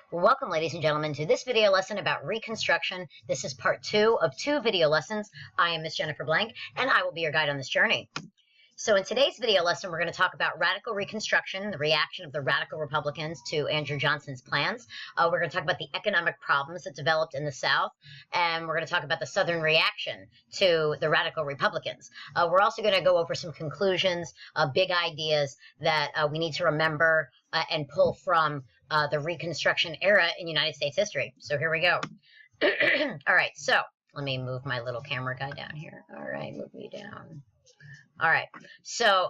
Welcome, ladies and gentlemen, to this video lesson about Reconstruction. This is part 2 of 2 video lessons. I am Miss Jennifer Blank, and I will be your guide on this journey. So in today's video lesson, we're going to talk about radical Reconstruction, the reaction of the radical Republicans to Andrew Johnson's plans. We're going to talk about the economic problems that developed in the South, and we're going to talk about the Southern reaction to the radical Republicans. We're also going to go over some conclusions, big ideas that we need to remember and pull from the Reconstruction era in United States history. So here we go. All right, so let me move my little camera guy down here. All right, move me down. All right, so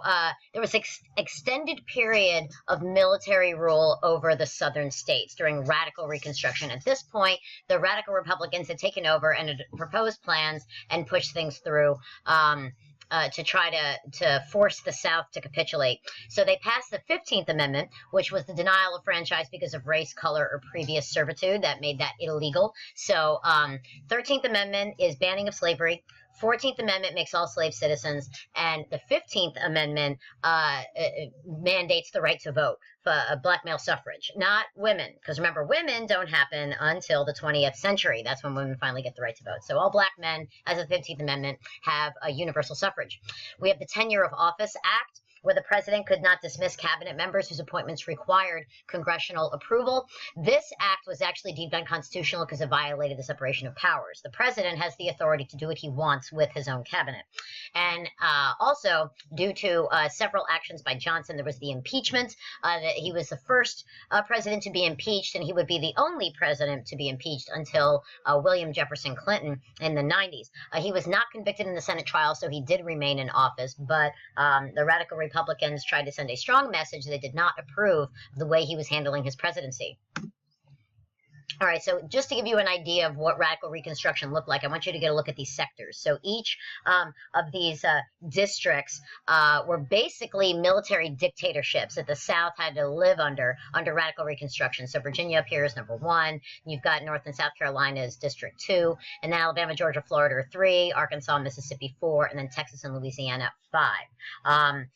there was an extended period of military rule over the southern states during radical Reconstruction. At this point, the radical Republicans had taken over and had proposed plans and pushed things through to try to force the South to capitulate. So they passed the 15th Amendment, which was the denial of franchise because of race, color, or previous servitude. That made that illegal. So 13th Amendment is banning of slavery. 14th Amendment makes all slave citizens, and the 15th Amendment mandates the right to vote for black male suffrage, not women, because remember, women don't happen until the 20th century. That's when women finally get the right to vote. So all black men, as of the 15th Amendment, have a universal suffrage. We have the Tenure of Office Act, where the president could not dismiss cabinet members whose appointments required congressional approval. This act was actually deemed unconstitutional because it violated the separation of powers. The president has the authority to do what he wants with his own cabinet. And also, due to several actions by Johnson, there was the impeachment. That he was the first president to be impeached, and he would be the only president to be impeached until William Jefferson Clinton in the 90s. He was not convicted in the Senate trial, so he did remain in office, but the radical Republicans tried to send a strong message they did not approve of the way he was handling his presidency. All right, so just to give you an idea of what radical Reconstruction looked like, I want you to get a look at these sectors. So each of these districts were basically military dictatorships that the South had to live under radical Reconstruction. So Virginia up here is number 1. You've got North and South Carolina is District 2. And then Alabama, Georgia, Florida are 3. Arkansas, Mississippi 4. And then Texas and Louisiana 5.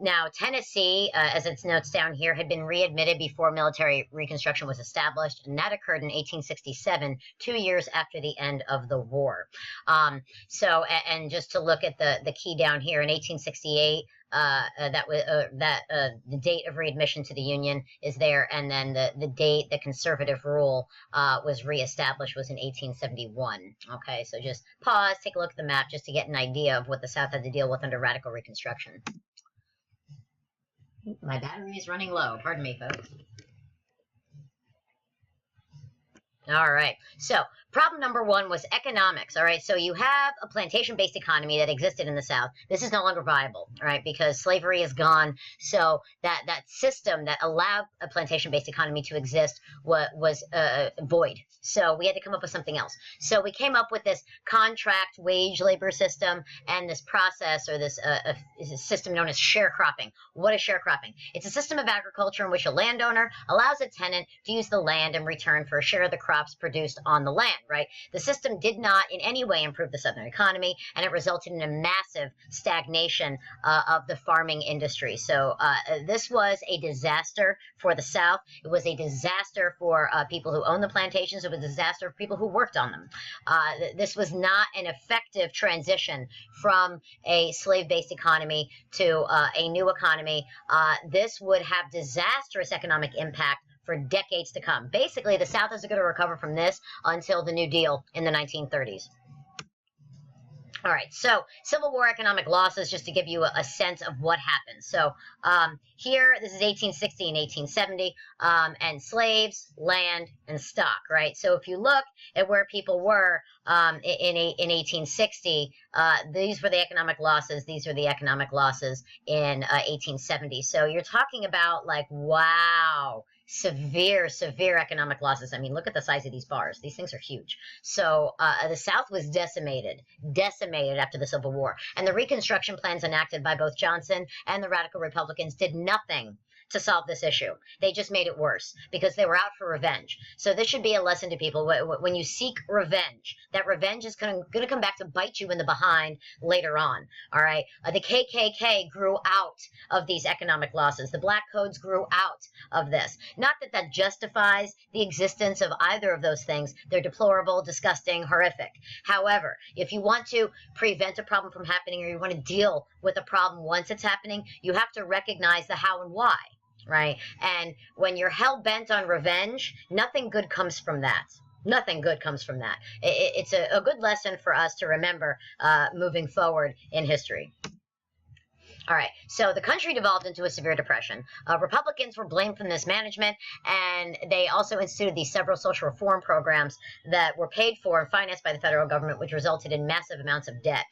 Now, Tennessee, as it notes down here, had been readmitted before military Reconstruction was established, and that occurred in 1867, 2 years after the end of the war. And just to look at the key down here, in 1868, the date of readmission to the Union is there, and then the date the conservative rule was reestablished was in 1871. Okay, so just pause, take a look at the map just to get an idea of what the South had to deal with under radical Reconstruction. My battery is running low. Pardon me, folks. All right. So problem number 1 was economics. All right. So you have a plantation-based economy that existed in the South. This is no longer viable. All right. Because slavery is gone. So that system that allowed a plantation-based economy to exist was void. So we had to come up with something else. So we came up with this contract wage labor system and this process, or this system known as sharecropping. What is sharecropping? It's a system of agriculture in which a landowner allows a tenant to use the land in return for a share of the crops produced on the land, right? The system did not in any way improve the Southern economy, and it resulted in a massive stagnation of the farming industry. So this was a disaster for the South. It was a disaster for people who owned the plantations. It was a disaster for people who worked on them. This was not an effective transition from a slave-based economy to a new economy. This would have disastrous economic impact for decades to come. Basically, the South isn't going to recover from this until the New Deal in the 1930s. All right, so Civil War economic losses, just to give you a sense of what happened. So here, this is 1860 and 1870, and slaves, land, and stock, right? So if you look at where people were in 1860, these were the economic losses. These are the economic losses in 1870. So you're talking about, like, wow, severe economic losses. I mean, look at the size of these bars. These things are huge. So the South was decimated after the Civil War. And the Reconstruction plans enacted by both Johnson and the radical Republicans did nothing to solve this issue. They just made it worse because they were out for revenge. So this should be a lesson to people. When you seek revenge, that revenge is going to come back to bite you in the behind later on. All right. The KKK grew out of these economic losses. The black codes grew out of this. Not that that justifies the existence of either of those things. They're deplorable, disgusting, horrific. However, if you want to prevent a problem from happening, or you want to deal with a problem once it's happening, you have to recognize the how and why, right? And when you're hell-bent on revenge, nothing good comes from that. Nothing good comes from that. It's a good lesson for us to remember moving forward in history. All right, so the country devolved into a severe depression. Republicans were blamed for mismanagement, and they also instituted these several social reform programs that were paid for and financed by the federal government, which resulted in massive amounts of debt.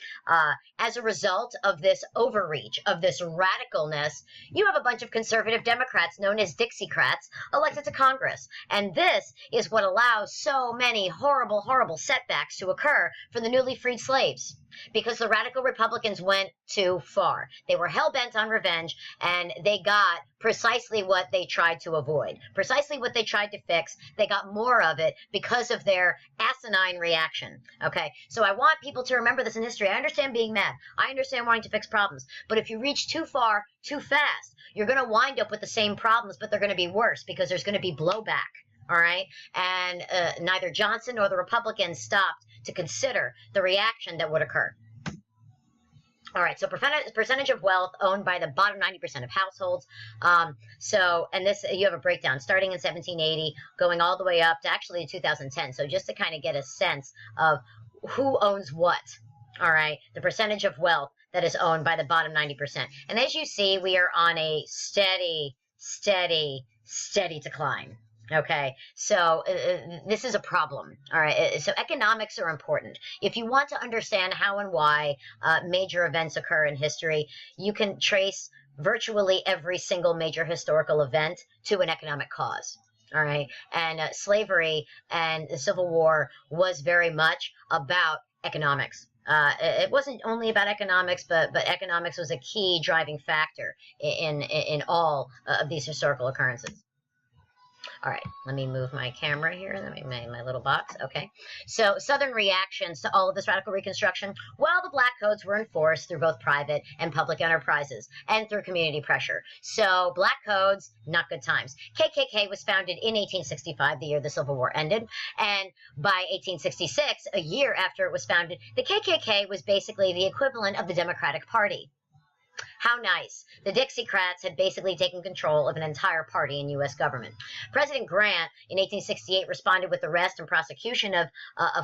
As a result of this overreach, of this radicalness, you have a bunch of conservative Democrats known as Dixiecrats elected to Congress. And this is what allows so many horrible, horrible setbacks to occur for the newly freed slaves. Because the radical Republicans went too far. They were hell-bent on revenge, and they got precisely what they tried to avoid, precisely what they tried to fix. They got more of it because of their asinine reaction. Okay, so I want people to remember this in history. I understand being mad. I understand wanting to fix problems. But if you reach too far, too fast, you're going to wind up with the same problems, but they're going to be worse because there's going to be blowback. All right, and neither Johnson nor the Republicans stopped to consider the reaction that would occur. All right, so percentage of wealth owned by the bottom 90% of households. And this, you have a breakdown starting in 1780, going all the way up to actually 2010. So just to kind of get a sense of who owns what. All right, the percentage of wealth that is owned by the bottom 90%. And as you see, we are on a steady decline. Okay, so this is a problem. All right, so economics are important. If you want to understand how and why major events occur in history, you can trace virtually every single major historical event to an economic cause. All right, and slavery and the Civil War was very much about economics. It wasn't only about economics, but economics was a key driving factor in all of these historical occurrences. All right, let me move my camera here, let me make my little box. Okay, so Southern reactions to all of this radical Reconstruction. Well, the black codes were enforced through both private and public enterprises and through community pressure. So black codes, not good times. KKK was founded in 1865, the year the Civil War ended, and by 1866, a year after it was founded, the KKK was basically the equivalent of the Democratic Party. How nice. The Dixiecrats had basically taken control of an entire party in U.S. government. President Grant in 1868 responded with arrest and prosecution of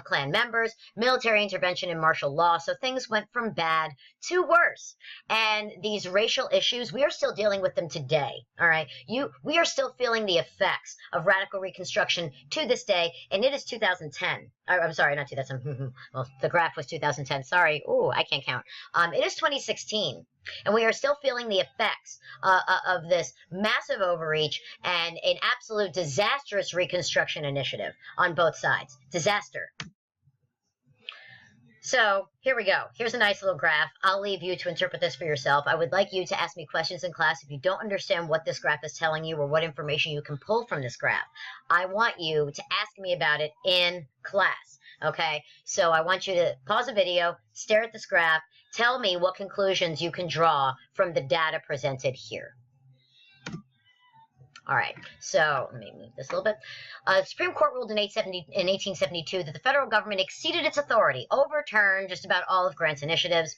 Klan members, military intervention and martial law. So things went from bad to worse. And these racial issues, we are still dealing with them today. All right. We are still feeling the effects of radical Reconstruction to this day. And it is 2010. I'm sorry, not 2010. Well, the graph was 2010. Sorry. Ooh, I can't count. It is 2016. And we are still feeling the effects of this massive overreach and an absolute disastrous Reconstruction initiative on both sides. Disaster. So here we go. Here's a nice little graph. I'll leave you to interpret this for yourself. I would like you to ask me questions in class if you don't understand what this graph is telling you or what information you can pull from this graph. I want you to ask me about it in class. Okay, so I want you to pause the video, stare at this graph, tell me what conclusions you can draw from the data presented here. All right, so let me move this a little bit. The Supreme Court ruled in 1872 that the federal government exceeded its authority, overturned just about all of Grant's initiatives.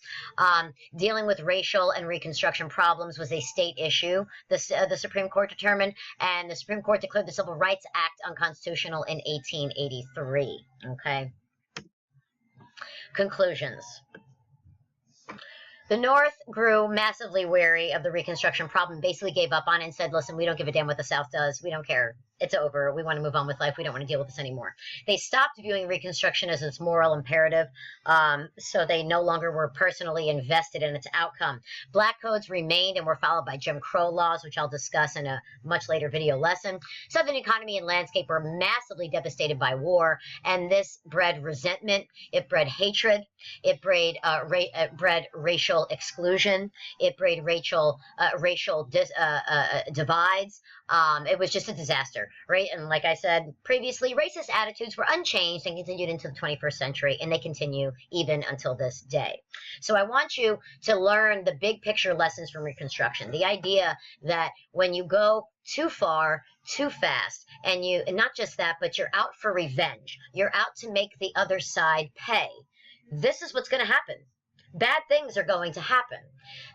Dealing with racial and Reconstruction problems was a state issue, the Supreme Court determined, and the Supreme Court declared the Civil Rights Act unconstitutional in 1883. Okay. Conclusions. The North grew massively weary of the Reconstruction problem, basically gave up on it and said, listen, we don't give a damn what the South does. We don't care. it's over. We want to move on with life. We don't want to deal with this anymore. They stopped viewing Reconstruction as its moral imperative, so they no longer were personally invested in its outcome. Black codes remained and were followed by Jim Crow laws, which I'll discuss in a much later video lesson. Southern economy and landscape were massively devastated by war, and this bred resentment. It bred hatred. It bred racial exclusion. It bred racial divides. It was just a disaster, right? And like I said previously, racist attitudes were unchanged and continued into the 21st century, and they continue even until this day. So I want you to learn the big picture lessons from Reconstruction. The idea that when you go too far, too fast, and not just that, but you're out for revenge. You're out to make the other side pay. This is what's going to happen. Bad things are going to happen.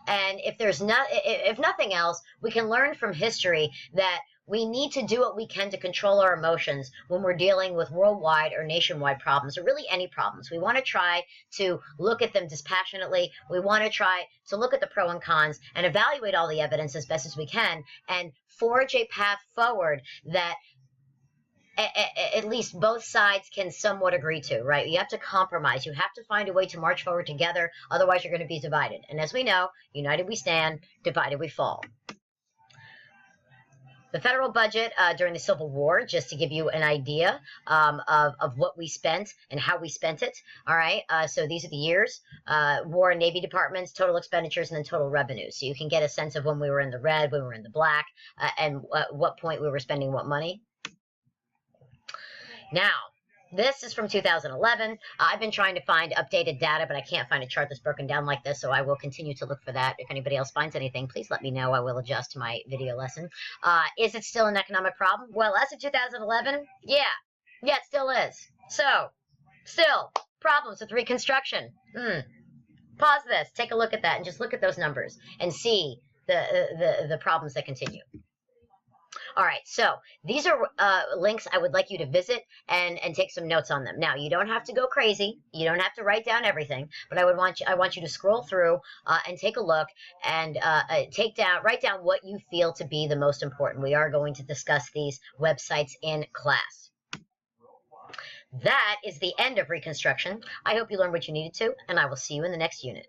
And if nothing else, we can learn from history that we need to do what we can to control our emotions when we're dealing with worldwide or nationwide problems, or really any problems. We want to try to look at them dispassionately. We want to try to look at the pros and cons and evaluate all the evidence as best as we can and forge a path forward that at least both sides can somewhat agree to, right? You have to compromise. You have to find a way to march forward together. Otherwise, you're going to be divided. And as we know, united we stand, divided we fall. The federal budget during the Civil War, just to give you an idea of what we spent and how we spent it. All right. So these are the years, War and Navy departments, total expenditures, and then total revenue. So you can get a sense of when we were in the red, when we were in the black, and what point we were spending what money. Now, this is from 2011. I've been trying to find updated data, but I can't find a chart that's broken down like this, so I will continue to look for that. If anybody else finds anything, please let me know. I will adjust my video lesson. Is it still an economic problem? Well, as of 2011, yeah, it still is. So, still, problems with Reconstruction. Pause this, take a look at that, and just look at those numbers and see the problems that continue. All right, so these are links I would like you to visit and take some notes on them. Now, you don't have to go crazy. You don't have to write down everything, but I want you to scroll through and take a look and write down what you feel to be the most important. We are going to discuss these websites in class. That is the end of Reconstruction. I hope you learned what you needed to, and I will see you in the next unit.